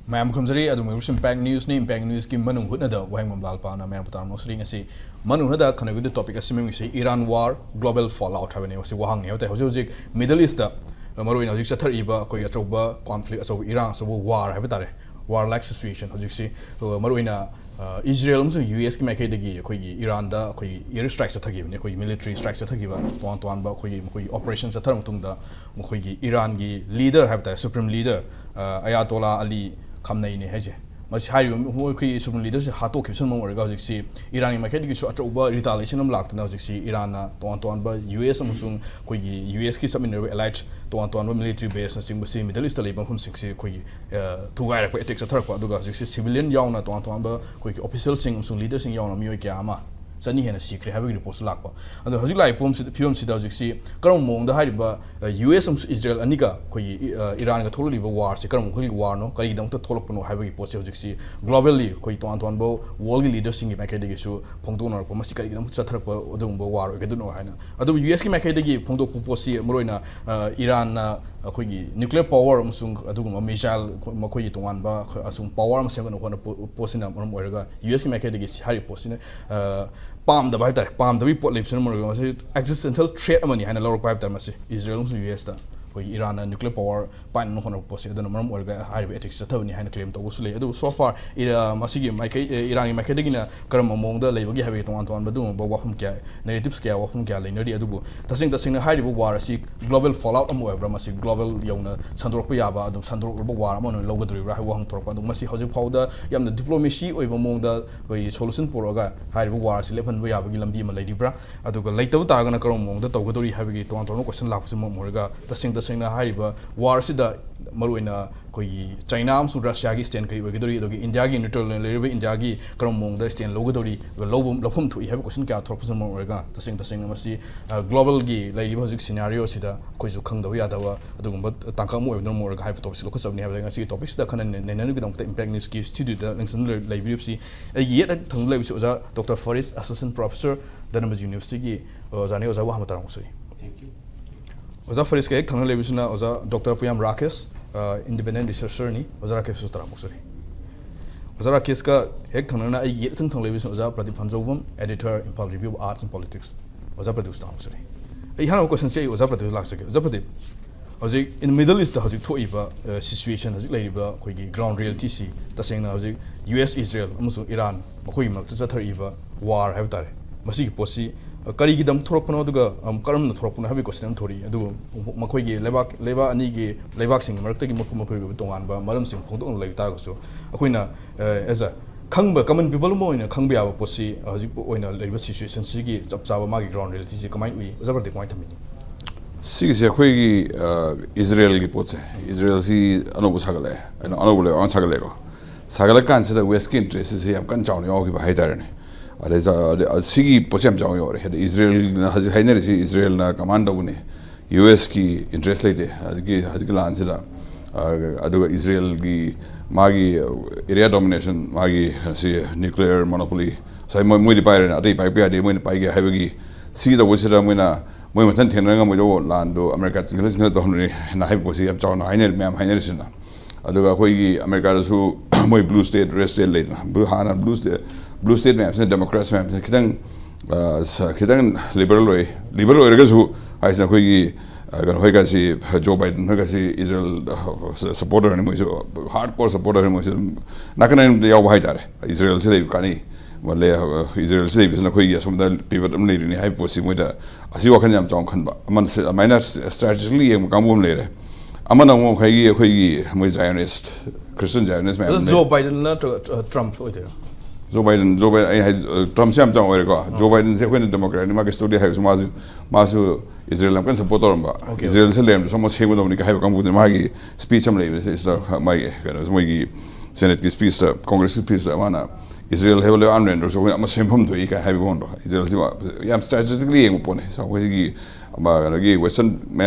Ma'am Kumsari, I don't impact news, impact news, Kim Manung Hutna, Wahengbam Lalpal, and Manipur, Mosling, and say Manunada connect with the topic assuming we say Iran war, global fallout, having was Wahang, the Hosic, Middle East, Maruin, Satar Iba, Koyatoba, conflict, so Iran, so war, habitat, war like situation, as you see, Maruina. Israel also US ki makai degi koi Iran da koi air strikes athagi ne koi military strikes athagi ba tuan ba koi operations atharam tung da koi ki Iran gi leader habta supreme leader Ayatollah Ali Khamenei ne haje mas hari mo koi supreme leader se hato kipson mo orga jiksi Iran gi makai degi so achoba retaliation am lakta jiksi Iran na tuan ba US amsung koi gi US ki submarine allied tuan ba military base na sing ba Middle East le bang hum siksi koi tugai ra attacks athar ko aduga jiksi civilian yauna tuan ba koi official sing amsung leader sing yauna mioi kya ama sani hena secret have reports lakpa adu hojik lai form film sida jiksi karom mong da hariba US Israel anika koi Iran ga thololi ba war se karom kholi war no kari dam ta tholok no have report se jiksi globally koi tuan bo world leaders sing ma kai de su phongdo no ko masi kari dam chathar ko odum bo war ga du no haina adu US ki ma kai de gi phongdo ku posi moroina Iran na koi gi nuclear power amsung adu ma missile ma koi tuan ba asung power ma sem no ko posina morom oiraga US ki ma kai de gi hari posina palm the better palm the report lives in existential threat amani hana lower pipe tamasi Israel to US ta Iran nuclear power pan no hono posi adana maram orga high ethics tawni hana claim to usule adu so far masigi Iran mai kedegina karam mong da lebagi have ton badu ba wahum kya narratives kya wahum kya lenari adu tasing na high war si global fallout am webra masi global yawna sandrok ya ba adu sandrok war am no logadri ra wahum torpa adu masi hoji phauda yamna diplomacy oiba mong da koi solution poroga high war si lepan ba yabagi lambi ma ledibra adu ga leitaw taragana karam mong da tawgadori have ton question lapsi mo morga tasing Singna hariba war sida maruina koi China amsu Russia gi stand kari ogidori dogi India gi neutral leriba India gi karam mong da stand logodori lobum lofum thu have question kya thorpus mo orga tasing masi global gi leriba hojik scenario sida koi ju khang da ya da wa adugumba tangka mo no mo orga have topics lo khosabni have ngasi topics da khanan nenanu gi dong impact news ki studio da lengsan library si yet thang library oja Dr. Fariz assistant professor Danamaj University gi jani oja wa hamatarang soi thank you Oza Fariz ke ek thang levisna oza Dr. Puyam Rakesh independent researcher ni oza Rakesh sutara musuri oza Rakesh ka ek thang na ai thang levisna oza Pradip Phanjoubam editor Impal Review of Arts and Politics oza Pradip sutara musuri ai hana question se oza Pradip lak sake oza Pradip oji in Middle East hoji thoiba situation hoji leiba koi gi ground reality si tasengna hoji US Israel amusu Iran makoi mak chathariba war have tare masi posi kari gi dam thorok pano duga karam na thorok pano habi question thori adu makoi gi leba ani gi lebak sing marak gi makoi gi tongan ba maram sing phongdong lai ta ga so akoina as a khangba common people mo ina khangba ba posi hoji oina leiba situation si gi chapcha ma gi ground reality si kamai ui zabar de kamai thamini si se khoi gi Israel gi potse Israel si anobu sagale anobu le an sagale ko sagale kan se west ki interest si am kan chaw yo gi ba haidar ne Sigi posem jao yore had Israel has hainer si Israel na command ne US ki interest late has lan sida adu Israel gi magi area domination magi si nuclear monopoly sai moi di pai na dei pai pia de moi pai ge have gi si da wasira moi na moi matan thena nga moi do lando America english na do ne na have ko si am chao na hainer mem hainer sina adu ga khoi gi America su moi blue state red state late na blue state maps and Democrats maps kitang liberal regazu aisna koi gan hoiga si Joe Biden hoiga si Israel supporter ni mo hardcore supporter ni mo nakana yaw bai tare Israel se kani wale Israel se bisna koi ya somda pivot am le ni hai posi mo da asi wakan jam chong khan ba aman se minus strategically em kamum le re amana mo koi mo Zionist Christian Zionist man Joe Biden na Trump oiter Joe Biden Trump siam chang oi ko Joe Biden se kwen Democrat ni ma ke study ha masu Israel kan supporter ba Israel se lem so mo se mo ni ka ha kam bu ma gi speech am le se mai kan mo gi Senate ki speech Congress ki speech mana Israel have le anren so ma se pom to I ka ha bi bon Israel si yam strategically ngo pone so ko gi ma gi western me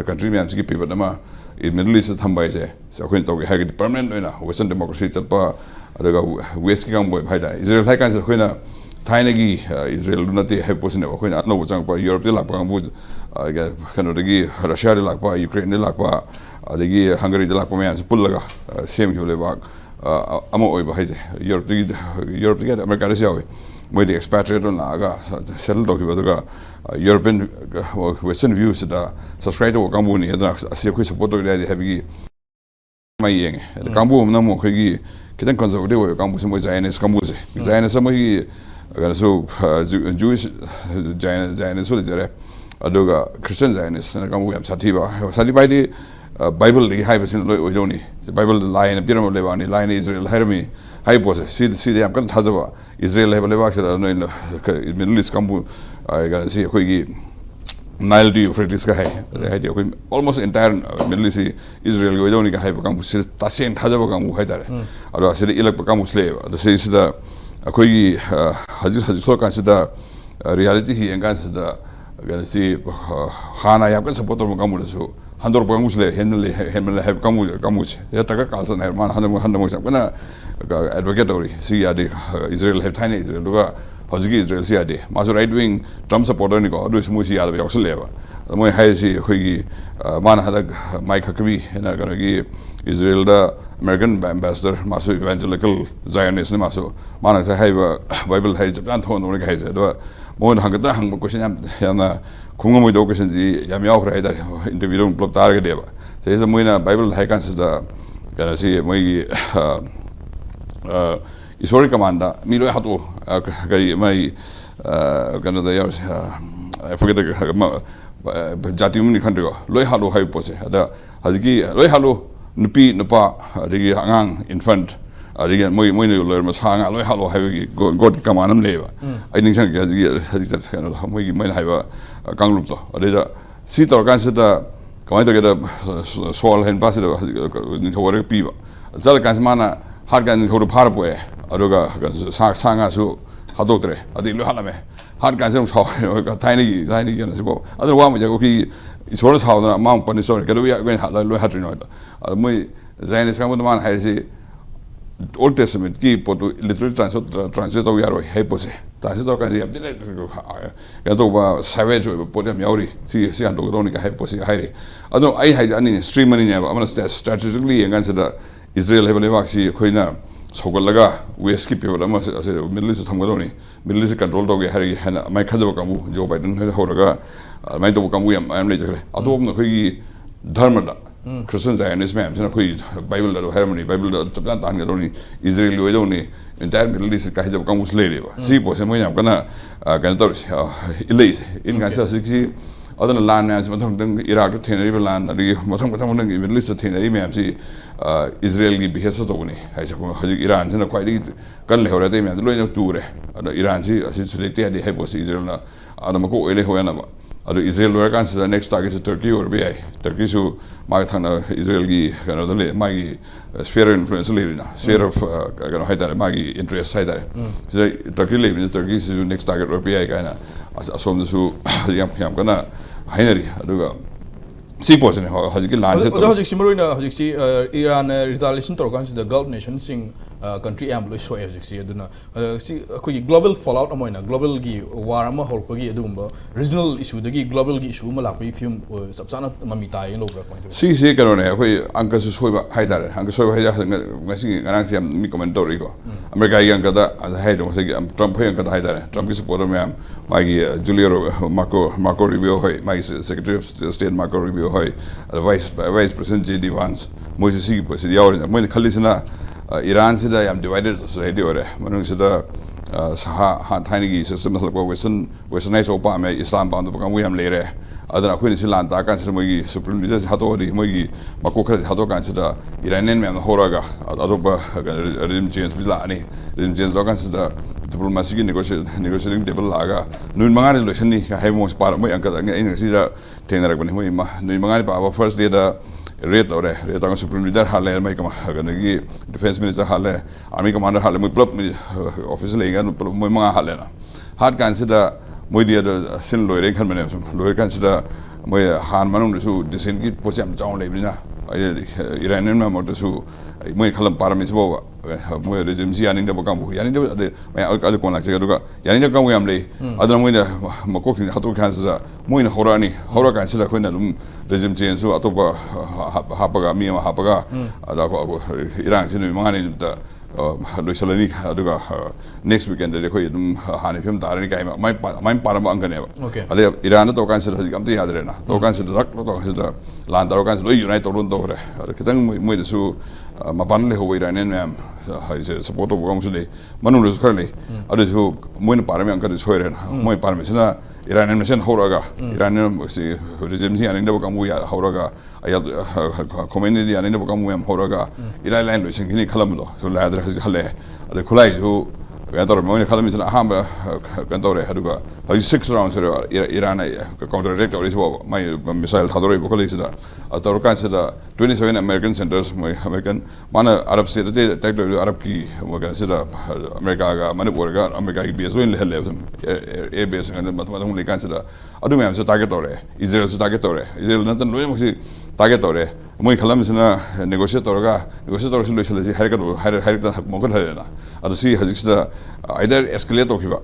country me am si people ma in Middle East thambai je so kwen to gi ha gi permanent na western democracy chat pa adaga west ki gang boy bhaida Israel hai kan se khoina thaina gi Israel lunati hai posine ba khoina no chang pa Europe la pa bu ga kano gi Russia la pa Ukraine la pa adagi Hungary la pa me as pullaga same hule ba ama oiba haise Europe ki America da siawi moi the expatriate on aga settle do ki baduga European Western views da subscribe to kambu ni da asia khoi support do da habi mai yeng kambu na mo khoi gi kitan conservative kambu se moi Zionist kambu se Zionist mai ga so Jewish Zionist so jare aduga Christian Zionist na kambu yam satiba di Bible the high percent loi the Bible the line a pyramid levani line Israel hermi high pose see am kan thazawa Israel have levak sera no in Middle East kambu I got see khoi gi Nile to Euphrates ka hai almost entire Middle East Israel go idoni ka hai kambu se tasen thazawa kambu hai tare aro se ilak kambu slave the se da khoi gi hajir so kan se da reality hi engan se da ga see hana yam kan support mo kambu so handor pangus le henle have kamus ya taka kalsan herman handamo sam kana advocatory si ade Israel have tiny Israel duga hojigi Israel si ade maso right wing Trump supporter ni ko adu smu si ade yoks leba moi hai si hoigi man hada Mike Huckabee na kana gi Israel da American ambassador maso evangelical Zionist ni maso man sa hai Bible hai japan thon no ga hai se do mo hangata hang question ya na kunga do question ji yam yaw ra da interview on blog tar ga deba se is moina Bible hai kan se da kana si moi isori commander mi lo hato ga mai kana da yar I forget the jati muni country lo halo hai pose da haziki lo halo nupi nupa digi angang infant adigi moi no lo mas hanga lo halo hai god kamanam leba I ning sang ga haziki kana moi mai hai ba kanglup to adida si tor kan se da kamai to ga sol hen pas da ni thore pi ba zal kan mana har kan thore phar poe adoga sanga su hadoktre adi lo halame har kan se so tiny kan se bo adu wa mo ja ko ki isor sa na ma pani sorry ka lo ya ga lo hatri no da moi Zionist kam man hai si Old Testament ki poto literally translate to yaro hai pose translate to kan yap dile ya to ba savage o poto yauri si ando do ni ka hai pose hai re ado ai hai ani stream ani ne ba amana strategically engan se da Israel have lewak si khoina sogol laga west ki people ama se Middle East thamga do ni Middle East control to ge hari hana mai khajo ka mu Joe Biden ho raga mai to ka mu yam le jakre ado na khoi dharma da Christian Zionist man so khoi Bible da harmony Bible da chapta tan ga do ni Israel lo do ni entire Middle East ka hijab ka mu le ba si po se mo yam kana kana to ilai in ga sa si other land as mathang dang Iraq thenari land adi mathang dang Middle East thenari me am si Israel gi behesa to ni hai sa ko haji Iran se na khoi di kan le hora te me lo tu re Iran si asi sule te adi hai po si Israel na adama ko ele hoya na ba ado Israel lo kan se next target is Turkey or bi Turkey su ma thana Israel gi kana le ma gi sphere influence le na sphere of kana hai da ma gi interest hai da so Turkey le ni Turkey su next target or bi kana asom su yam kana hainari aduga si person hajiki land se to hajik simroina hajik si Iran retaliation to kan the Gulf nation sing country am lo so hajik si aduna si ko global fallout amoina global gi war ama hor ko gi adumba regional issue dagi global gi issue ma lakoi film sabsana mamita yin lo bra ko si kano ne ko angka su soiba haidar angka soiba haidar ngasi ngarang si mi commentary ko America yang kada hai do se Trump yang kada haidar Trump ki supporter me am magi Julio Marco Rubio hoi magi secretary of state Marco Rubio hoi vice president JD Vance mo si po si yaw mo khalisna Iran se da yam divided society ore manung se da ha tiny gi system ko westernized opa me Islam band ko we am lere adana ko ni silan ta kan se mo gi supreme leader hato ri mo gi mako kha hato kan se da Iranian me horaga adoba regime change bila ani regime change kan se da diplomacy ki negotiating table laga nun manga election ni ha mo par mo angka ngai si da tenara ko ni mo ma nun manga pa first day da rate ore rate ang supreme leader hale mai kama gi defense minister hale army commander hale mo club office le ga mo manga hale na hard kan se da mo dia da sin loire kan mane loire kan se da mo han manung su design ki posam jaw le bina Iranian ma mo su mo khalam paramis bo moi regime si yaning da bakam bu yaning da de mai kon lak se ga yaning da kam yam le adana moi da makok tin hatu khan sa moi na hora kan sila khoina dum regime change so atopa hapaga mi ma hapaga ada ko Iran sin mi mangani da loisalani aduga next weekend de khoi dum hani film tarani kai mai param angane ale Iran to kan sila am ti yadre na to kan sila dak to sila lan taro kan sila unite to run to re kitang moi de su mapan le ho Iranian mem hai se support to gong su le manung lu khar le ade su moi na param angka de soire na moi param sina Iranian mission horaga Iranian si regime si aning da bakam bu ya horaga ayat community aning da bakam bu yam horaga Iran line lo sing ni khalam lo so la adra khale ade khulai ju gantor moi khalam sina hamba gantor haduga hai 6 rounds Iran counter attack or is my missile thadore bokole sida ator kan sida 27 American centers moi American mana Arab state de attack Arab ki moga sida America ga Manipur ga America ki base in le air base ngan matmatung le kan sida adu me am se target ore Israel se target ore Israel nan tan lo mo si target ore moi khalam sina negotiator su lo sila si harika mo ko harena adu si hajik sida either escalate okiba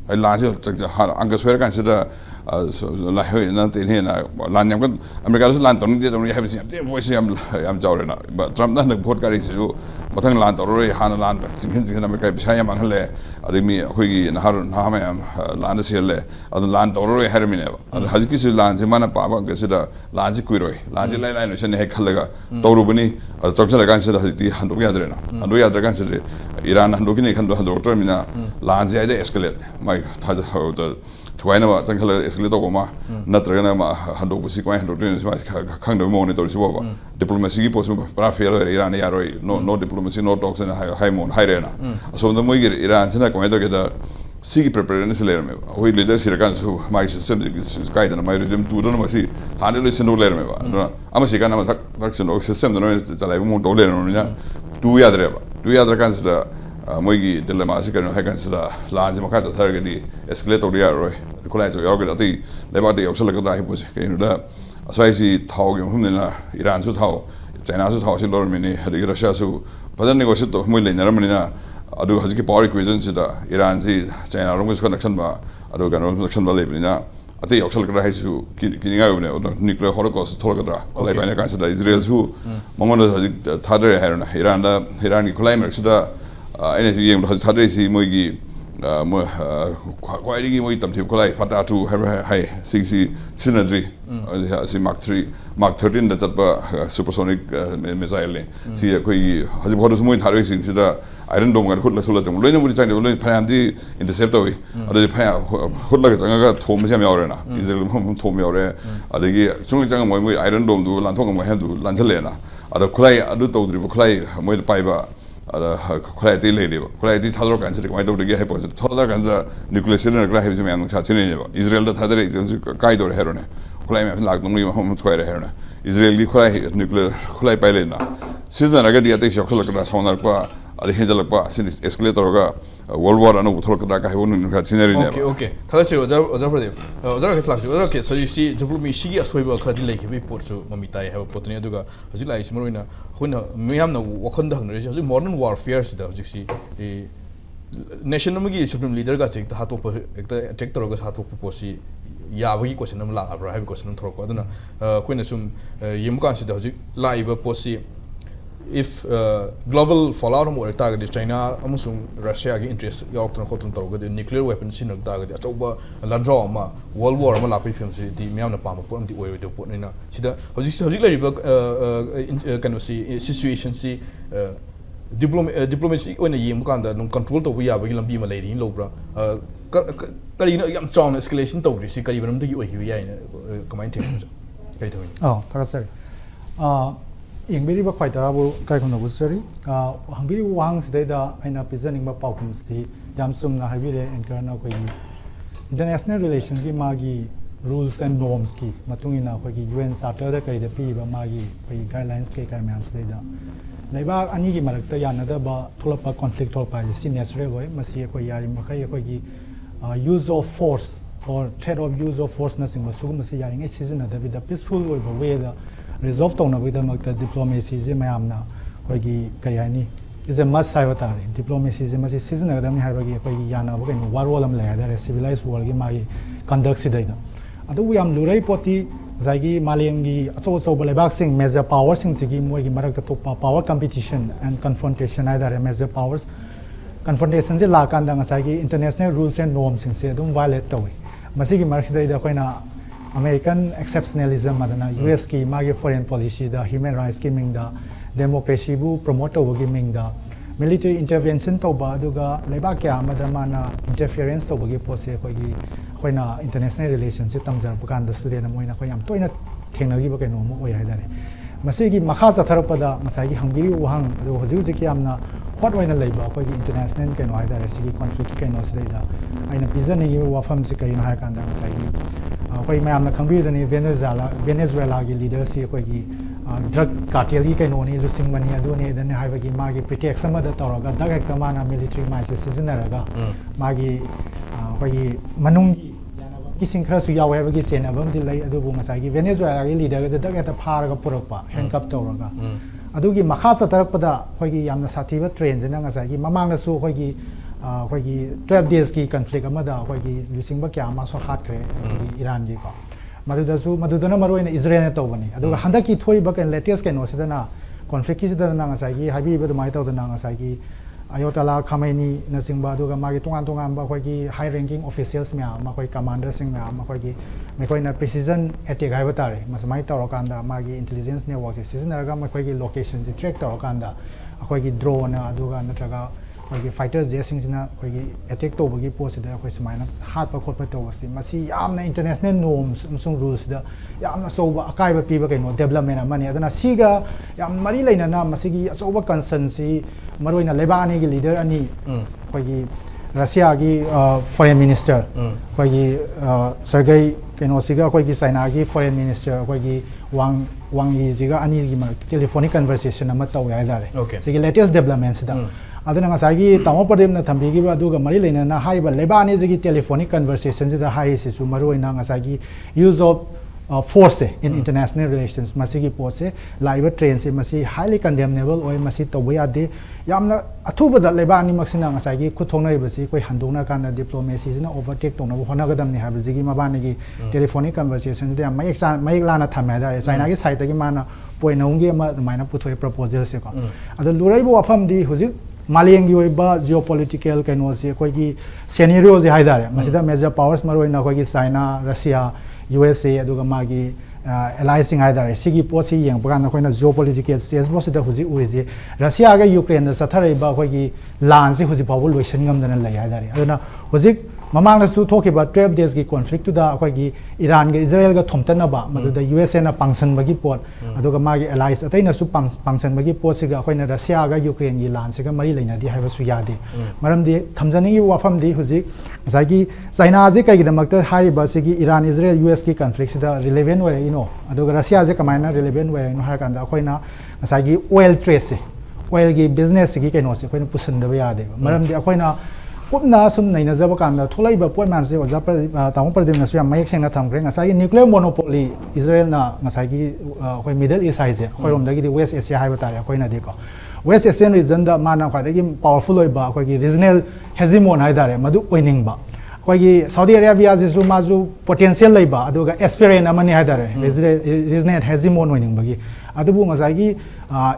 ai la je anga soer kan sida la ho na tin he na lan yam kan America su lan ton de ton have si voice yam jawre na Trump na vote kari su mathang lan tor re han lan jing America bisa yam ang le ari mi khoi gi na har na ma yam lan se le adu lan tor re har mi ne adu hajiki su lan se mana pa ba ga sida lan si kui roi lan si lai no se ne he khalega toru bani adu tok sala kan sida hajiti han do ya dre na han do ya dre kan sida Iran han do ki ne khan do tor mi na lan si ai escalate mai tha the Twain about Tankala Escalitoma, Natrana, Hando, Sequine, kind monitor, diplomacy, Parafia, Iran, no diplomacy, no talks in high moon, high rena. So the way Iran, Sena, come to get a sea preparedness layer. We leaders Siracans who my system is guided, my regime to don't see, 100 listen to layer. I'm a Sikan system, the noise that I won't tolerate. 2 other consider. Moigi dilemma sikano hakan lanji makata targeti escalate to dia roi kulai to yoga ati leba de yosala ka dai pose ke da asai si thau ge humne na Iran su thau China su thau si lor mini hadi Russia su padan negotiate to moi lenar mani na adu haji power equation sida Iran si China rom is connection ba adu kan connection ba lebni na ati yosala ka dai su kininga ne nuclear holocaust thol ka da lai ba ne kan sida Israel su mongono haji thadre hairna Iran ki kulai mer sida energy game has had a see Moigi quite more like Fatatu high 60 synergy see Mark 13 that's a supersonic missile. See a quay has got us more racing iron dome and Hutla when we trying to plan the interceptor way the Hutla home Arena is a home Tommy the soon iron dome do Lantong my hand to Lancelena at a clay aduto dribble clay more piper quality lady, quality Tador can sit quite over the hypothesis. Tador can the nuclear cylinder graphics man Chatin, Israel that had a Kaido Herone, Climate like no home to Herona, Israeli nuclear Pilena. Season I get the attention of Solacas Honarpa, Alhinjalapa, since escalator. World War and talk about I wouldn't have seen it. Okay. Tell so you see, Diplomacy as we were credit like we put to Mamita have a potential to go. As you like Smorina, when we have no walk on the modern warfare, you see a national supreme leader got sick, the hat of the detector of hat of Posi. Yawi question of La, I have question of Torquadana. Queen assume Yimkan live Posi. If global fallout more target China, Amusum Russia interest York and Cotton Toga, the nuclear weapons in target, Achoba, Ladroma, World War, Malapi film, the Miana Palm, the way we do put in a Sida, kind of see situation, see diplomacy when a Yim Kanda, no control to we are William B. Malady in Lobra. John escalation to see even the UAE commenting. Oh, that's it. Ingbiri ba khwai tarabu kai khon bu sari hangbiri wang sidai da aina presenting ba paukum sti yamsum na habire anchor na koi international relations ki magi rules and norms ki matungina koi UN charter da kai da pi ba magi koi guidelines ke kai myam sidai da laiba ani ki marak ta yana da ba thulapa conflict thol pa si natural boy masi koi yari ma kai koi ki use of force or threat of use of force na sing ma sugum si yari ngai season da bi da peaceful way da resolve to na with the diplomacy je mayamna koi gi kayani is a must have tare diplomacy is masi season agam hai bagi koi yana ba kain warol am la da civilized world gi magi conduct si daida adu yam lurai poti zagi malem gi aso balebak sing major power sing sigi moi gi marak to power competition and confrontation either major powers confrontation je la kan da ngasai gi international rules and norms sing se dum violate tawi masi gi marak si daida koina American exceptionalism madana US ki magi foreign policy da human rights ki ming da democracy bu promote tawagi ming da military intervention tawba aduga leba kya madamana interference tawagi pose kogi koina international relationship tamjar bukan da student moina ko yam toina thenagi ba kaino mo oi haidare masigi makha chatharpada masagi hangiri wahang adu hoji hoji kyamna hot oina leiba kogi international kaino haidare sigi conflict kaino sidaida aina pizani gi wafam si kaino ha kanda masagi koi mayamna khangbi dani Venezuela gi leader si kogi drug cartel gi kaino ni lusing mani adu ne dan hai bagi magi pretext sama da tawraga dag hekta mana military mai se seasonaraga magi koi manung gi kising khra su yawe bagi sen abam di lai adu bu masai gi Venezuela gi leader ga dag hekta pharaga purakpa handcuff tawraga adu gi makha satarakpada koi gi yamna sathiba train jena ngasai gi mamang na su koi gi 12 days ki conflict amada koi gi lusing ba kya ma so hat kre Iran gi ko madudana maroina Israel na tawbani aduga handaki thoi ba kan latest kan osidana conflict ki sidana ngasai gi habi ba mai tawdana ngasai gi ayotala khamenei na singba aduga magi tongan ba koi gi high ranking officials mya ma koi commander sing mya ma koi gi me koi na precision attack hai batare masmai tawrakanda magi intelligence network se seasonaraga ma koi gi location se track tawrakanda koi gi drone aduga natraga koi fighters jesing sina koi attack to bagi post da koi smaina hat pa khot pa to wasi masi yamna international norms sung rules da yamna so ba akai ba pi ba kaino development amani adana siga yam mari leina na masi gi so ba concern si maroina lebani gi leader ani koi Russia gi foreign minister koi Sergei kaino siga koi China gi foreign minister koi Wang Yi siga ani gi ma telephonic conversation ama taw ya dare sigi latest developments da adana ngasagi tamo padem na thambigi ba aduga mari leina na haiba lebani zigi telephonic conversation da hai si su maroina ngasagi use of force in international relations masigi pose live train se masi highly condemnable oi masi tobuya de yamna athuba da lebani maksina ngasagi khuthongna ribasi koi handongna kana diplomacy sina overtake tongna hona gadam ni habi zigi mabani gi telephonic conversations de mai lana thamya da China gi side gi mana poinongi ma maina puthoi proposal se ko adu luraibo afam di huji Maliang yoiba geopolitical kainosi koi gi scenario je haidare masida major powers maroina koi gi China Russia USA aduga magi alliing haidare sigi posi yang bagana koina geopolitical stage boss da huji urije Russia ga Ukraine da sathare ba koi gi lan si huji pabu loisan ngam dana lai haidare aduna huji mamang su talk about 12 days gi conflict to da koi gi Iran ga Israel ga thomtana ba madu da USA na pangsan bagi pot aduga magi allies ataina su pangsan bagi pot siga koina Russia ga Ukraine gi lan siga mari leina di haiba su yade maram di thamjani gi wafam di huji zagi China je kai gi damakta hari ba sigi Iran Israel US ki conflict sida relevant wa ino aduga Russia je kamaina relevant wa ino har kanda koina zagi oil trade oil gi business gi kaino se koina pusan da yade maram di koina Kupna sum naina zaba kanda tholai ba point man se oja tamo pradim na su yam mayek seng na tham kre ngasai nuclear monopoly Israel na ngasai gi koi Middle East haise koi rom dagi di West Asia hai batare koi na de ko West Asian region da mana kha dagi powerful oi ba koi gi regional hegemon hai dare madu oining ba koi gi Saudi Arabia je su mazu potential lai ba aduga aspirant amani hai dare regional hegemon oining ba gi adubu ngasai gi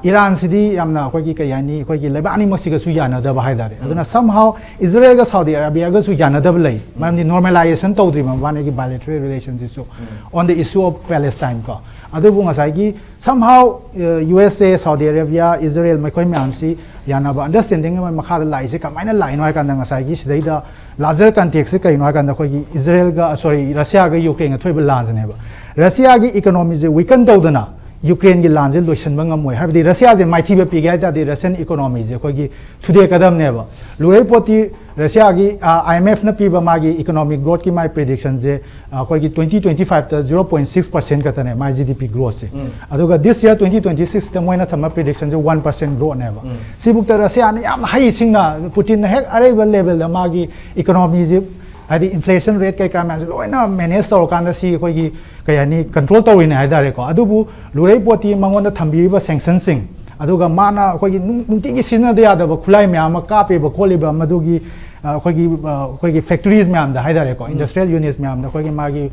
Iran sidi yamna koi gi kayani koi gi lebani maksiga su yana da ba haidare aduna somehow Israel ga Saudi Arabia ga su yana da lai mamni normalization tawdri ma bane gi bilateral relations isu on the issue of Palestine ko adubu ngasai gi somehow USA Saudi Arabia Israel mai koi mamsi yana ba understanding ma makha da lai se kamaina lai no kan da ngasai gi sidai da larger context kai no kan da koi gi Israel ga sorry Russia ga Ukraine ga thoiba lanjane ba Russia gi economy je weaken tawdana Ukraine gi lanjil loisan bang amoi habdi Russia je maithi be pigya ta di Russian economy je koi gi today kadam ne ba lurai poti Russia gi IMF na pi ba magi economic growth ki my prediction je koi gi 2025 ta 0.6% ka tane my GDP growth se aduga this year 2026 ta moina thama prediction je 1% growth ne ba sibuk ta Russia ne yam high singna Putin na hek arrival level da magi economy je adi inflation rate kai ka man loina manage tor kan da si koi gi kayani control tawin ai dare ko adubu lurai poti mangon da thambi ba sanction sing aduga mana khoi nungti gi sina de yada ba khulai myam ka pe ba kholi ba madugi khoi gi factories myam da haidare ko industrial units myam da khoi gi magi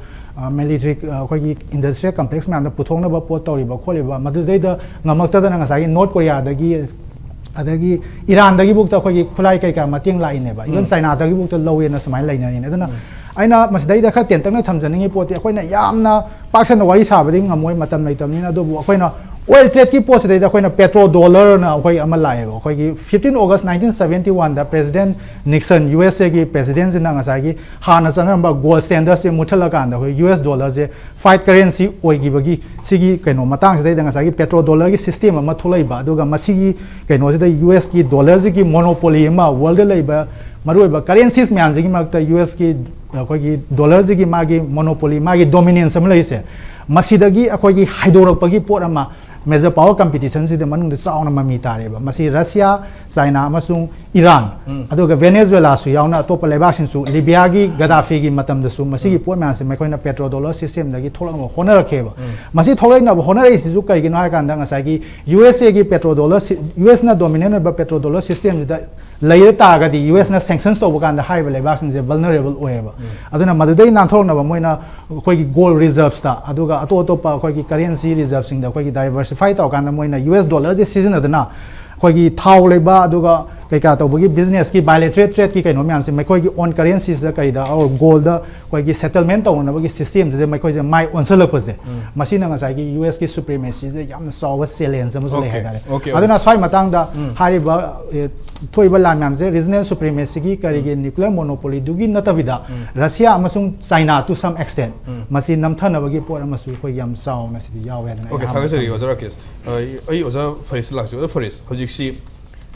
military khoi gi industrial complex myam da puthong na ba pot tori ba kholi ba madu dei da ngamak ta da nga sa gi North Korea da gi adagi Iran dagi buk ta khoi gi khulai kai ka mating lai ne ba even China dagi buk ta lowe na samai lai na ni aduna aina masdai da kha ten tak na thamjani poti khoi na yamna paksan wari sa ba ding ngamoi matam lai tam ni na do bu khoi na oil trade ki post de da khoi na petro dollar na khoi ama lai ba khoi gi 15 August 1971 da President Nixon USA gi president na nga sa gi hana chana ba gold standard se muthala kan da khoi US dollar je fight currency oi gi bagi sigi kaino matang se da nga sa gi petro dollar gi system ama tholai ba aduga masigi kaino se da US ki dollar gi monopoly ma world lai ba maroi ba currencies me anji gi makta US ki khoi gi dollar gi magi monopoly magi dominance am lai se masidagi khoi gi haidorak pagi pot ama major power competition si de manung de sauna mami tare ba masi Russia China amasung Iran aduga Venezuela su yauna top lebak sin su Libya gi Gaddafi gi matam de su masi gi point man se mai khoina petro dollar system da gi tholang ma honor rakhe ba masi tholai na honor ai si ju kai gi na kan da ngasai gi USA gi petro dollar US na dominant ba petro dollar system da layer ta ga di US na sanctions to kan da high lebak sin je vulnerable oe ba aduna madudai nan thol na ba moina khoi gi gold reserves ta aduga ato pa khoi gi currency reserves sing da khoi gi diversify ta kan da moina US dollar je season aduna khoi gi thau leba aduga kai ka to bugi business ki bilateral trade ki kai no myam se mai khoi gi on currencies da kai da or gold da khoi gi settlement to na bugi system de mai khoi je mai on sel pose masina nga sai gi US ki supremacy de yam saw salience am so le ha dare aduna sai matang da hari ba thoi ba lam yam je regional supremacy ki kari gi nuclear monopoly dugi natavida Russia amasung China to some extent masi nam thana bagi por amasu khoi yam saw na si yaw ya na okay thagari ozara case ai oza Fariz lak so Fariz hojik si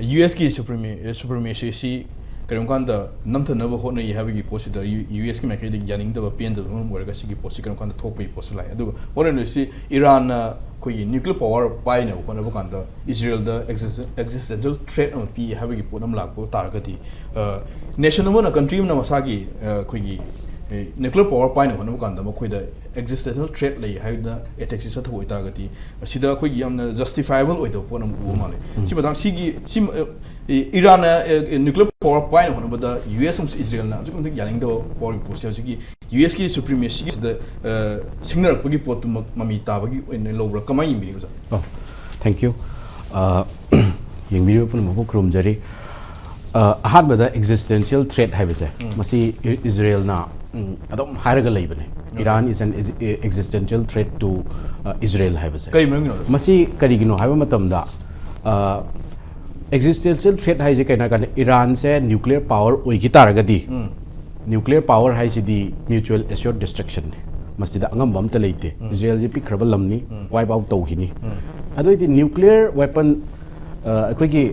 US ki supremacy si karim kan da namtha na ba ho na have gi post da US ki makai dik janing da ba pen da mo ga si gi post karim kan da thok pai post lai adu one no si Iran na koi nuclear power pai na ho na ba kan da Israel da existential threat on pi have gi ponam lak po tar ga ti nation mo na country na masagi koi gi nuclear power pai na ho na ba kan da mo koi da existential threat lai ha da attack sa thoi tar ga ti sida koi gi amna justifiable oi do ponam u ma le si badang si gi si Iran nuclear power pai na ho na ba da US and Israel na ju kun yaning do power post ya gi US ki supremacy the signal pagi pot mami ta bagi in lobra kamai mi ga oh thank you yeng video pun mo krom jari ahad bada existential threat hai bese masi Israel na adom haraga leibane Iran is an existential threat to Israel hai bese kai meng no masi karigino haiba matam da existential threat hai je kaina kan Iran se nuclear power oi ki taragadi nuclear power hai si di mutual assured destruction masjid angam bam ta leite Israel je pikraba lamni wipe out tawhini adoi di nuclear weapon akoi gi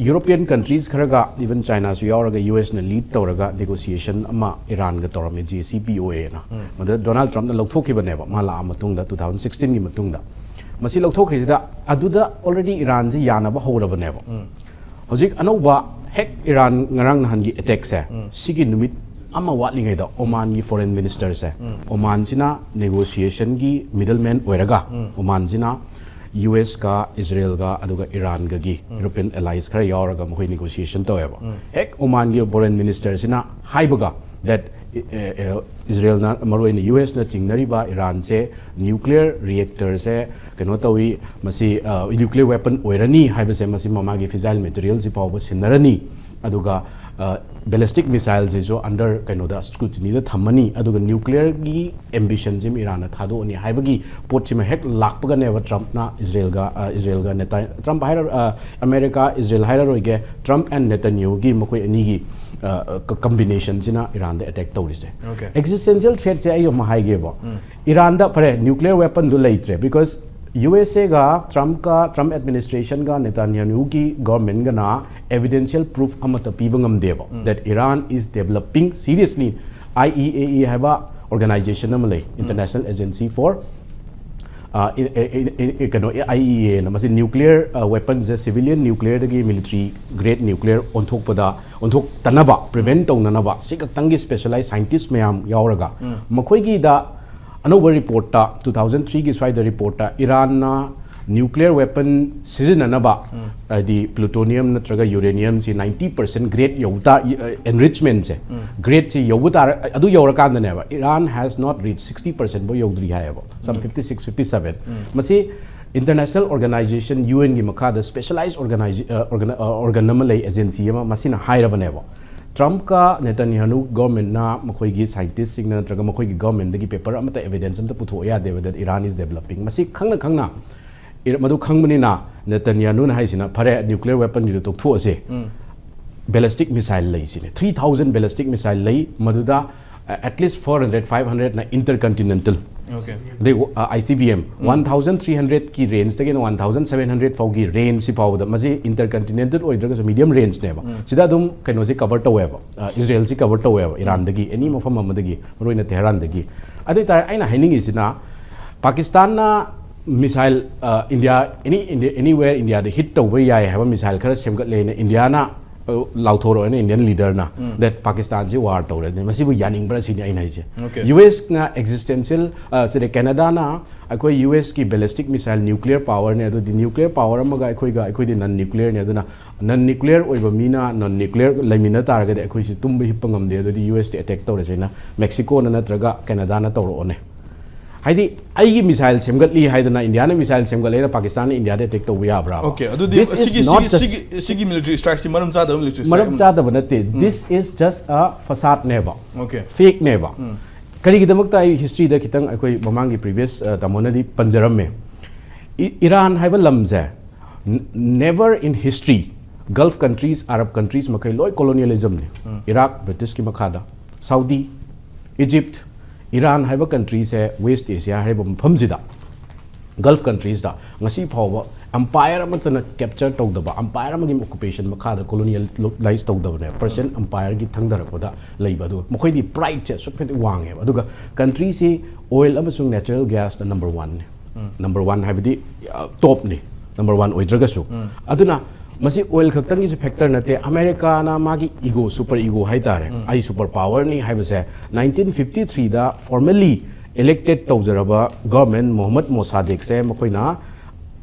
European countries kharaga even China su yauraga US na lead tawraga negotiation ama Iran ga tawrame JCPOA na mada Donald Trump na lokthokibane ba mala amatungda 2016 gi matungda masi lokthokrisida aduda already Iran je yana ba horabane ba hojik anauba hek Iran ngarang nahan gi attack se sigi numit ama watlingai da Oman gi foreign minister se Oman sina negotiation gi middleman oiraga Oman sina US ka Israel ga aduga Iran ga gi European allies khara yauraga mohoi negotiation toyaba hek Oman gi foreign minister sina haibaga that Israel na maroi na US na chingnari ba Iran se nuclear reactor se kano tawi masi nuclear weapon oirani haiba se masi mama gi fissile material si pawba sinarani aduga ballistic missiles is under kano da scrutiny da thamani aduga nuclear gi ambition jim Iran na thado ani haibagi pot chima hek lakpaga ne Trump na Israel ga neta Trump haira America Israel haira roige Trump and Netanyahu gi makoi ani gi combination jina Iran da attack tawrise existential threat je ayo mahai ge ba Iran da pare nuclear weapon du laitre because USA ga Trump administration ga Netanyahu ki government ga na evidential proof amata pibangam deba that Iran is developing seriously IAEA haba organization namalay International Agency for IAEA na masi nuclear weapons civilian nuclear dagi military grade nuclear onthok tanaba prevent tawnanaba sikaktangi specialized scientist mayam yauraga makhoi gi da another report ta 2003 gi swai the report ta Iran na nuclear weapon sizinanaba the plutonium natraga uranium si 90% grade yauta enrichment se grade si yauta adu yaurakanda neba Iran has not reached 60% bo yaudri hayaba some 56 57 masi international organization UN gi makada specialized organ agency ma masina hairabaneba Trump ka Netanyahu government na makoi gi scientist sing na traga makoi gi government dagi paper amata evidence amta putho ya de that Iran is developing masi khangna madu khangmani na Netanyahu na haisina phare nuclear weapon gi tok thu ase ballistic missile lei sine 3000 ballistic missile lei maduda at least 400 500 na intercontinental okay they ICBM 1300 ki range again 1700 fau ki range si fau da maji intercontinental oidraga medium range ne ba sida dum kaino si cover to weba Israel si cover to weba Iran dagi any mafam amadagi maroina Tehran dagi adu tar aina haining isina Pakistan na missile India anywhere India de hit to we ya have missile khara semgat le India na lauthoro an Indian leader na that Pakistan ji war tore ne masibu yaning bra sini aina ise US na existential se Canada na akoi US ki ballistic missile nuclear power ne adu the nuclear power amaga akoi di non nuclear ne aduna non nuclear oiba mina non nuclear lamina targa de akoi si tumba hipangam de adu US te attack tore sina Mexico na natraga Canada na toro one haidi aigi missile semgatli haidana India na missile semgatlena Pakistan India de attack to ya bra okay adu this sigi military strikes the maram chada military strike maram chada banate this is just a facade neba okay fake neba kari gidamakta ai history da kitang akoi mamangi previous tamonadi panjaram me Iran haiba lamze never in history Gulf countries Arab countries makai loy colonialism ne Iraq British ki makada Saudi Egypt Iran haiba countries hai West Asia haiba mafamsida Gulf countries da ngasi phawa empire amatana capture tawdaba empire amagi occupation makhada colonialize tawdaba ne percent empire gi thangdarakoda leiba du mokhoi di pride che sukphet wange aduga country si oil amasung natural gas the number 1 haibidi top ni number 1 oidragasu aduna masi oil khaktan gi factor nate America na magi ego super ego haitare ai super power ni haibase 1953 da formally elected tawjaraba government Mohammad Mossadegh se makoina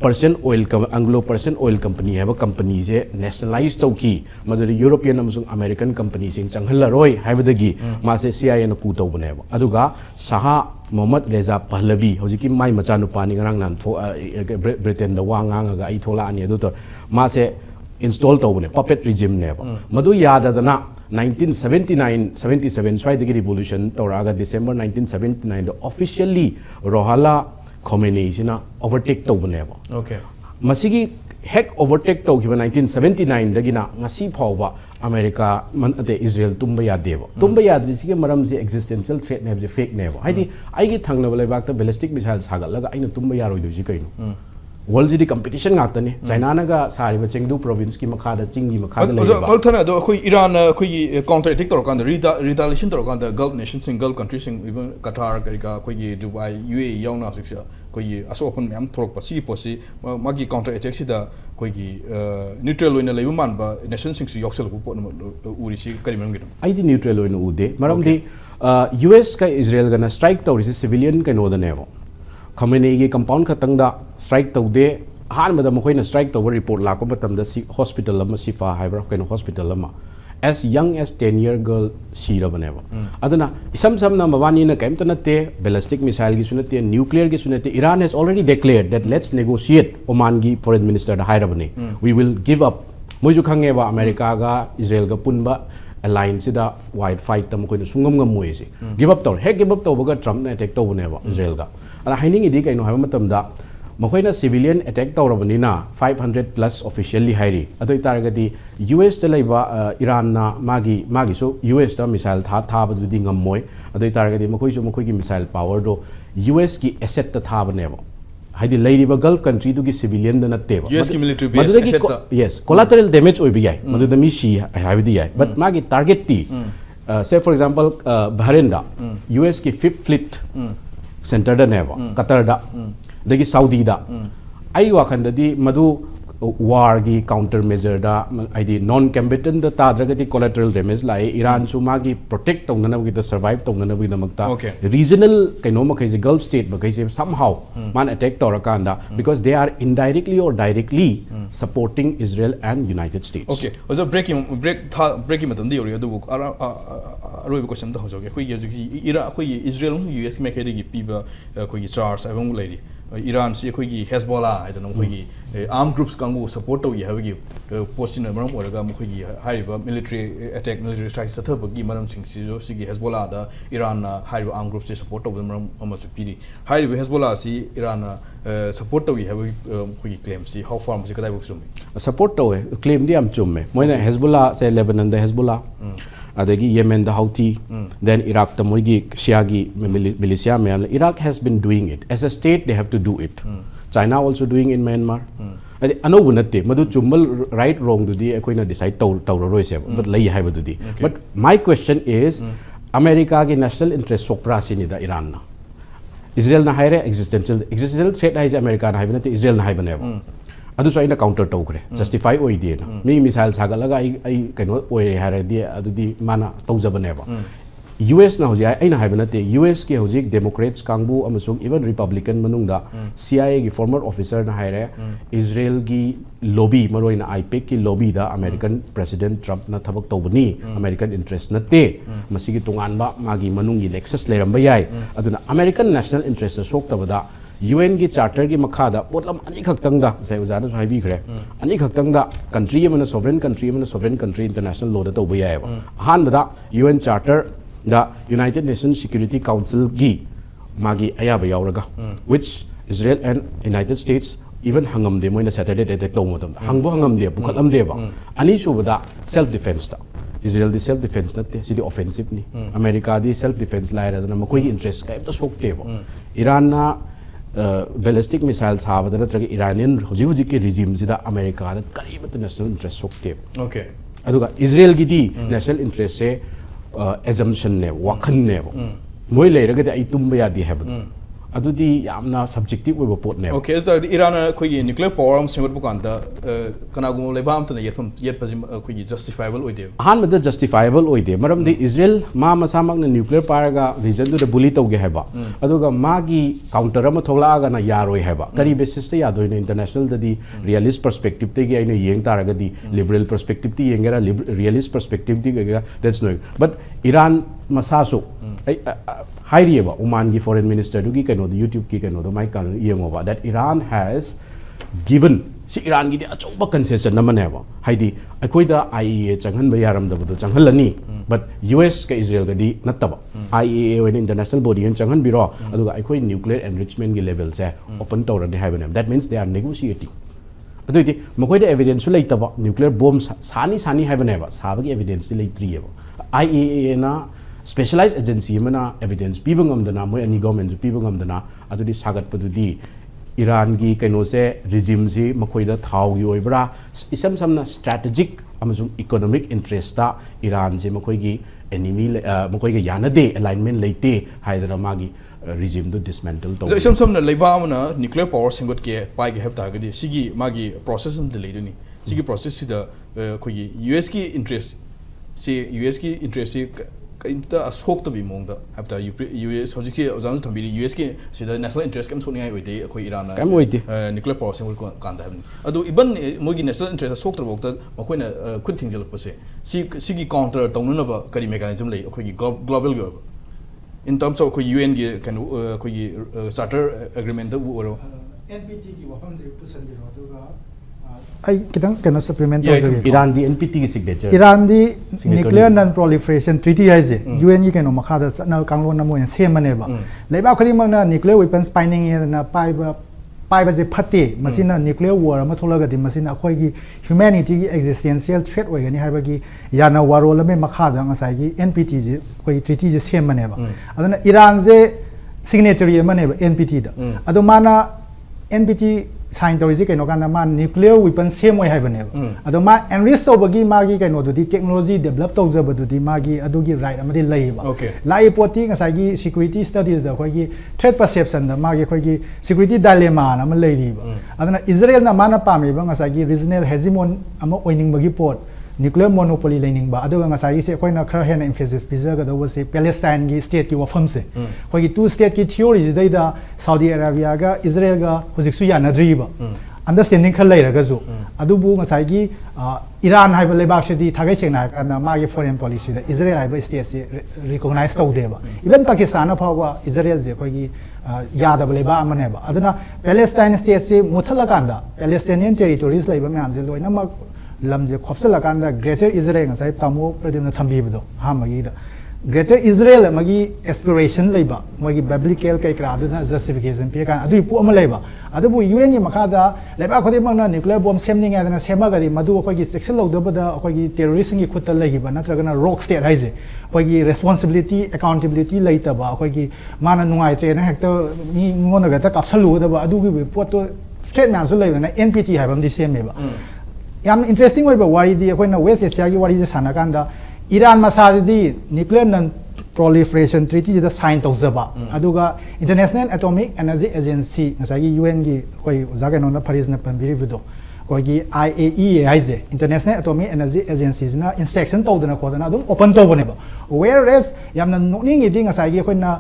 percent oil Anglo Persian oil company have a company je nationalized tawki madu European amasung American company sing changhallaroi haibadagi ma se CIA na ku tawbane aduga Saha Mohammad Reza Pahlavi hojiki mai machanu pani ngarang nan Britain da wanga ga ai thola ani adu to ma se install tawbane puppet regime ne madu yada dana 1979-77 swai revolution toraga December 1979 the officially Rohala Khomeini sina overtake tawbane okay masigi hek overtake tawkiba 1979 dagina ngasi phawba America man ate Israel tumba yadri sige maram se existential threat ne fake ne haidi aigi thangnaba lebak ta ballistic missile sagalaga aina tumba yaroi do ji kaino world ji competition ngata ne China naga sariba Chengdu province ki makhada chingi makhada leba also thana do khoi Iran khoi counter attack tor kan retaliation tor kan Gulf nations in Gulf countries in even Qatar America khoi Dubai UAE yauna siksa khoi aso open mem thorok pa si posi magi counter attack sida khoi neutral oina leba man ba nations sing su yoksel bu pot uri si karimam gidam ai di neutral oina ude maram di US ka Israel gana strike tor is civilian ka no da nevo Khomeini gi compound khatang da strike tawde han mada mokoina strike tawba report lakpa matam da hospital lama sifa haibra kaino hospital lama as young as 10-year girl sirabaneba aduna isam na mawani na kaimta nate ballistic missile gi sunate nuclear gi sunate Iran has already declared that let's negotiate Oman gi foreign minister da hairabani we will give up moju khangeba America ga Israel ga punba alliance da wide fight tam koina sungam ngam moise give up tawba ga Trump na attack tawbaneba Israel ga ala haining idi kaino haiba matam da makoina civilian attack tawrabanina 500 plus officially hairi adoi taragadi US ta laiba Iran na magi so US ta missile thabadu di ngammoi adoi taragadi makoi gi missile power do US ki asset ta thabaneba haidi lairiba Gulf country du gi civilian da natteba US ki military base asset ta yes collateral damage oibi yai madu da mi shi haibidi yai but magi target ti say for example Bahrain da US ki 5th fleet center da neva Qatar da dagi Saudi da ai wakanda di madu war gi counter measure da ID non combatant da tadragati collateral damage lai Iran su magi protect tongna gi da survive tongna gi da makta regional kaino ma kai Gulf state ba kai somehow man attack torakanda because they are indirectly or directly supporting Israel and United States. Okay, also breaking matam di ori adu aroi question da hojoge khoi gi Israel US me kai gi piba khoi gi charge abang lady Iran si khoi gi Hezbollah I don't know khoi gi armed groups kangu support to gi hagi postin maram oraga khoi gi hariba military attack military strike sathab gi maram sing si jo si gi Hezbollah da Iran hariba armed groups support to maram amasu piri hariba Hezbollah si Iran support to gi hagi khoi gi claim si how far si kadai bok sum support to claim di am chumme moina Hezbollah se Lebanon da Hezbollah adagi Yemen the Houthi then Iraq the moigi Shia gi militia me Iraq has been doing it as a state they have to do it China also doing in Myanmar adi anobu natte madu chummal right wrong du di akoina decide taw roi se but lai haiba du di but my question is America gi national interest sopra sini da Iran na Israel na haire existential threat hai America na haiba natte Israel na haiba ne adu so ina counter tawkre justify oi di na mi missile sagalaga ai kaino oi hare di adu di mana tawjabane ba US na hoji aina haibana te US ke hoji Democrats kangbu amasung even Republican manungda CIA gi former officer na haire Israel gi lobby maroina IPEC ki lobby da American President Trump na thabak tawbani American interest na te masigi tunganba magi manung gi nexus leramba yai aduna American national interest sok tabada UN ki charter ki makhada potlam ani khaktang da sai uzana so haibi khre ani khaktang da country amana sovereign country international law da to bu yai ba han da UN charter da United Nations Security Council gi magi aya ba yauraga which Israel and United States even hangam de moina Saturday de to modam hangam de bukhalam de ba ani su da self defense da Israel di self defense natte si di offensive ni America di self defense la ra na makoi interest ka ta sok te ba Iran na ballistic missiles have the Iranian hoji ke regime sida America da karibata national interest sokte okay aduga Israel gi di national interest se assumption ne wakhan ne moi leiraga ai tumba ya di have adudi yamna subjective we report ne okay so Iran khoi nuclear power am singot bukanda kana gum lebam tane yet pazim khoi justifiable oide han mada justifiable oide maram di Israel ma masamak na nuclear power ga region du bully tawge heba aduga magi counter am thola ga na yaroi heba kari basis te yadoi na international da di realist perspective te gi aina yeng taraga di liberal perspective ti yengera realist perspective ti ga that's no but Iran masaso hairiba Oman gi foreign minister du gi kano the YouTube ki kano the my kan yengoba that Iran has given si Iran gi achoba concession namane ba haidi akoi da IAEA changhan ba yaram da bu changhalani but US ka Israel ga di nattaba IAEA when international body en changhan biro aduga akoi nuclear enrichment gi level se open tawra de haibane that means they are negotiating aduiti makoi da evidence leitaba nuclear bombs sani haibane ba sabagi evidence leitri ba IAEA na specialized agency mana evidence pibangam dana moi ani government ju pibangam dana adudi sagat padudi Iran gi kaino se regime ji makoi da thau gi oibra isam samna strategic amazung economic interest ta Iran ji makoi gi enemy makoi gi yanade alignment leite haidara magi regime do dismantle to isam samna leiwa mana nuclear power singot ke pai ge have ta ga di sigi magi process am de leiduni sigi process si da khoi gi US ki interest si US ki interest si inta asok to bi mong da after US hojiki ozan thambi US ki sida national interest kam soni ai oide khoi Iran na nuclear power sem ko kan da adu even mogi national interest asok to bokta makoi na khud thingjalak pase si gi counter tawnu na ba kari mechanism lei khoi gi global go in terms of khoi UN gi kan khoi gi charter agreement da oro NPT gi wafam je pusan biro aduga ai kitang kana supplement to Iran di NPT ki signature Iran di nuclear non proliferation treaty hai je UN gi kano makha da na kanglo na mo yan semane ba leiba khadi mang na nuclear weapons spying na pai ba je phate masina nuclear war ma thola ga di masina khoi gi humanity gi existential threat oi gani haiba gi yana waro la me makha da ngasai gi NPT je khoi treaty je semane ba aduna Iran je signatory mane ba NPT da adu mana NPT sign tawisi kaino kan ma nuclear weapon same way haibane ado ma enrich tawbagi magi kaino dudi technology develop tawjaba dudi magi adugi right amadi laiba lai poti ngasai gi security studies da khoi gi threat perception da magi khoi gi security dilemma na ma lairiba adana Israel na mana pami ba ngasai gi regional hegemon ama oining bagi pot nuclear monopoly learning ba aduga ngasai se koina khara hena emphasis pizaga da wase Palestine gi state ki wafam se khoi gi two state ki theory ji da Saudi Arabia ga Israel ga hujik su ya nadri ba understanding khal lairaga zu adubu ngasai gi Iran haiba lebak se di thagai sengna kana ma gi foreign policy da Israel haiba state se recognize tau de ba even Pakistan na phawa Israel je khoi gi yada ba leba amane ba aduna Palestine state se muthala kanda Palestinian territories laiba myam je loina ma lamje khopsala kanda greater Israel ngasai tamo pradimna thambi bdo ha magi da greater Israel magi aspiration laiba magi biblical kai kra aduna justification pe kan adu pu ama laiba adu bu UN gi makada leba khodi mangna nuclear bomb semning adana sema gadi madu khoi gi section lo dabada khoi gi terrorist gi khutta lagi ba natraga na rock state haise khoi gi responsibility accountability laita ba khoi gi mana nungai tre na hekta ni ngona ga ta kapsalu da ba adu gi poto straight nam so laiba na NPT haibam di seme ba yam interesting way ba wari di khoi na West Asia gi wari je sana kanda Iran masadi nuclear non proliferation treaty da sign tawzaba aduga International Atomic Energy Agency ngasagi UN gi koi zaga no na Fariz na pambiri bido koi gi IAEA haise International Atomic Energy Agency na inspection tawdana khodana adum open tawbane ba whereas yamna nokning idi ngasagi koi na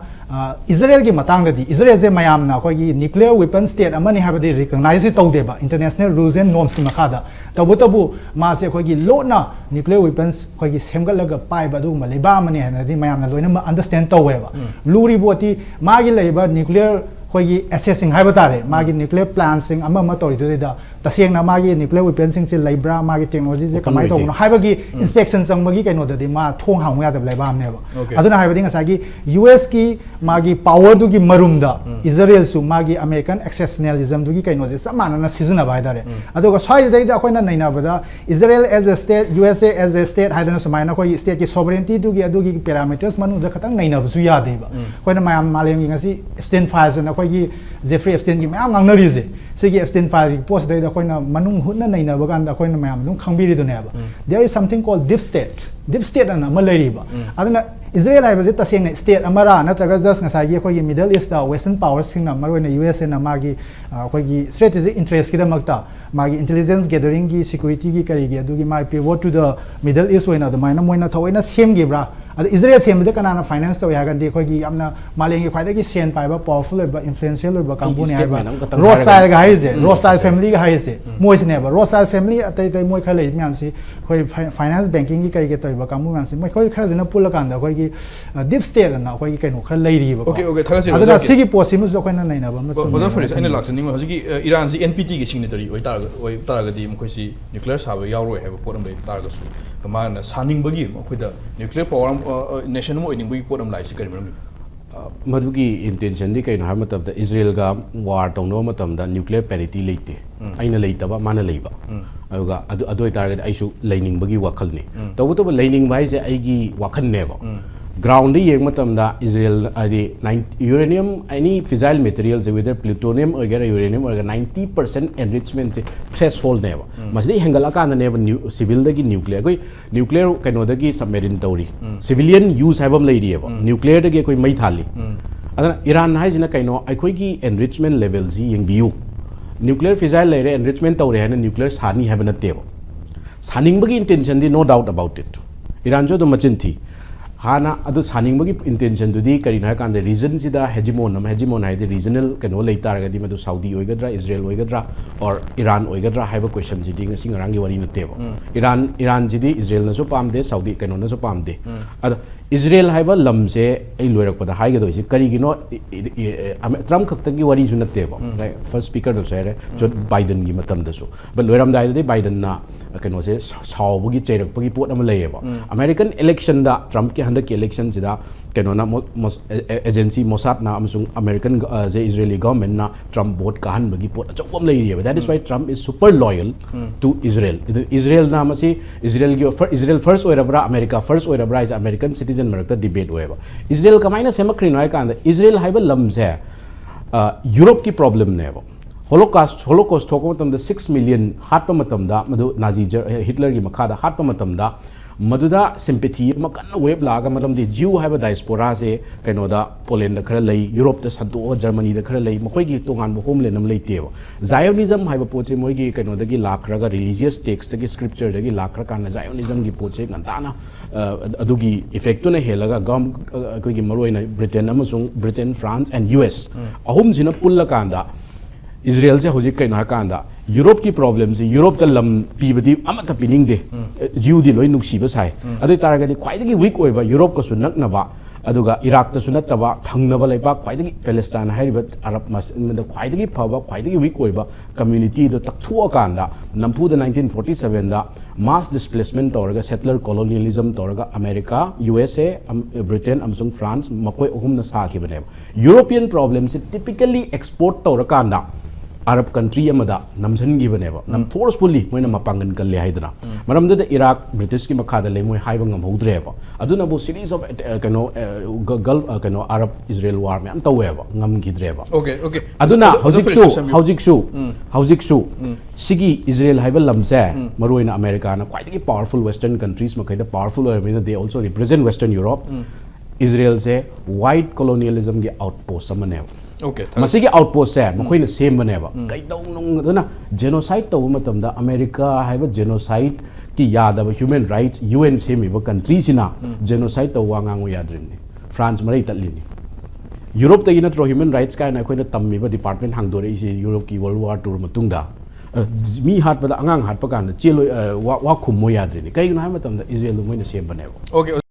Israel gi matang di Israel je mayam na koi gi nuclear weapon state amani habadi recognize tawde ba international rules and norms ki makhada tabu ma se koi gi lo na nuclear weapons koi gi semgalaga pai ba du ma leba mani hana di mayam na loina ma understand tawe ba luri boti ma gi leba nuclear koi gi assessing haibatare ma gi nuclear plants sing ama ma tori da taseng na ma gi nuclear weapons sing se laibra ma gi technology je kamai to no haiba gi inspection sang magi kai no da di ma thong hang ya da leba amne ba aduna haiba ding asagi US ki ma gi power du gi marum da Israel su ma gi American exceptionalism du gi kai no je samana na season ba dare aduga sai dai da koina naina ba da Israel as a state USA as a state haidana samaina koi state ki sovereignty du gi adu gi parameters manu da khatang naina bu su ya de ba koina mayam malem gi ngasi Epstein files na koi gi Jeffrey Epstein gi mayam ngang na ri je sigi Epstein files gi post dai da koina manung hutna naina ba kan da koina mayam dum khangbiri du ne ba there is something called deep state ana malari ba aduna Israel haiba je taseng state amara natraga just ngasai gi khoi gi Middle East da western powers sing na maroi na USA na magi khoi gi strategic interest ki da makta magi intelligence gathering gi security gi kari gi adu gi mai pivot to the Middle East oina da maina moina thoina sem gi bra ad Israel sem de kana na finance to ya gan de khoi gi amna maleng gi khwai da gi sen pai ba powerful ba influential ba kangbu ne ba Rothschild ga haise Rothschild family ga haise moi se ne ba Rothschild family atai moi khalei myam si khoi finance banking gi kari ge toi ba kangbu myam si moi khoi khara jina pula kan da khoi gi deep state na khoi gi kaino khara leiri ba okay thagasi aduna sigi possible so khoi na naina ba Baza Fariz aina laksani ma hojiki Iran si NPT gi signatory oi taraga di mkhoi si nuclear saba yauroi haba poram lai taraga su ma na saning bagi mkhoi da nuclear power nation mo ining bagi poram lai si kari maram मधुकी intention दी कहीं ना मतलब the Israel का वार तौनो मतलब the nuclear parity लेते आइना लेतबा माना लेबा अगुगा अदोय तारगद आइसु लाइनिंग बगी वखल ने तब तो लाइनिंग भाई से आइगी वखन नेबा ग्राउंड ये मतलब दा इजराइल आदि uranium any fissile materials whether plutonium वगैरह यूरेनियम और 90% एनरिचमेंट से थ्रेशोल्ड नेबा मसदी हेंगला कान नेबा सिविल दगी न्यूक्लियर कोई न्यूक्लियर कनो दगी सबमरीन तौरी सिविलियन यूज हैबम लेरिएबा न्यूक्लियर दगी कोई मई थाली अदना ईरान हाइजना कनो अखोगी एनरिचमेंट लेवल जी यंगबियु न्यूक्लियर फिजाइल लेरे एनरिचमेंट तौरे है न्यूक्लियर सानी हैबन नतेबा सानिंगबगी इंटेंशन दी no doubt about it Iran जो तो मचिन थी हाना अदु सानिंगबगी इंटेंशन दुदी करिना है कांदे रीजन सिदा हेजिमोन है द रीजनल कनो लेतारगदी मदु सऊदी ओइगद्रा इजराइल ओइगद्रा और ईरान ओइगद्रा हाइबा क्वेश्चन जिदी ngasi ngarang gi wari नतेबा ईरान जिदी इजराइल नसो पामदे सऊदी कनो नसो पामदे अद इजराइल हाइबा लमसे ए लोरकपदा हाइगदोइसि करिगिनो ट्रम्प खक्तगी वरी सु नतेबा फर्स्ट स्पीकर दो सेरे जो बाइडेन गी मतम दसो बट लोरम दाइदे बाइडेन ना कनो से सावबगी चेरकपगी पोट अम लेयबा अमेरिकन इलेक्शन दा ट्रम्प के हंदक के इलेक्शन सिदा कनो ना एजेंसी मोसाद ना अमसुंग अमेरिकन जे इजरायली गवर्नमेंट ना ट्रम्प वोट काहन बगी पोट अचौबम लेरियबा that is why Trump is super loyal to Israel Israel ना मसी इजराइल की इजराइल फर्स्ट ओइरबरा अमेरिका फर्स्ट ओइरबरा इज अमेरिकन सिटीजन मरकता डिबेट होएबा इजराइल कमाइना सेमक्रिनो है कांदा इजराइल हाइबा लम्स है यूरोप की प्रॉब्लम नेबा Holocaust thokko matamda 6 million hatpa matamda madu Nazi Hitler gi makhada hatpa matamda maduda sympathy makan web laga maramdi Jew haiba diaspora se kainoda Poland da khara lei Europe da santo Germany da khara lei makoi gi tongan bo homeland am leiteba Zionism haiba poche moi gi kainoda gi lakhraga religious text da gi scripture da gi lakhra kan Zionism gi poche ngantana adugi effect na helaga gam koi gi maroina Britain France and US ahum jina pulla kanda Israel se hojik kaino hakanda Europe ki problem se Europe da lam pibadi amata pining de Jew di loi nuksiba sai adu taraga di khwaidagi weak oiba Europe ka sunak na ba aduga Iraq ta sunat ba thangnaba laiba khwaidagi Palestine hariba Arab mas da khwaidagi phaba khwaidagi weak oiba community do takthu kanda nampu da 1947 da mass displacement toraga settler colonialism toraga America USA Britain amsung France makoi ohum na sa ki bane European problem se typically export toraga kanda Arab country amada namsan gi bane ba nam forcefully moina mapangan kalle haidana maram da Iraq British ki makhada le moi haiba ngam hodre ba aduna bo series of Gulf Arab Israel war me am tawe ba ngam gidre ba okay aduna hojik shu sigi Israel haiba lamse maroina America na quite powerful western countries makai da powerful they also represent Western Europe Israel se white colonialism ge outpost samane okay masigi outpost se makoina same baneba kai dong nong dana genocide to matamda America haiba genocide ki yada human rights UN same ba country sina genocide to wangangu yadrin France marai tatlini Europe tagi natro human rights ka na koina tammi ba department hangdore isi Europe ki World War II matungda mi hat ba angang hat pa kan chelo wa khum mo yadrin kai na matamda Israel moina same baneba okay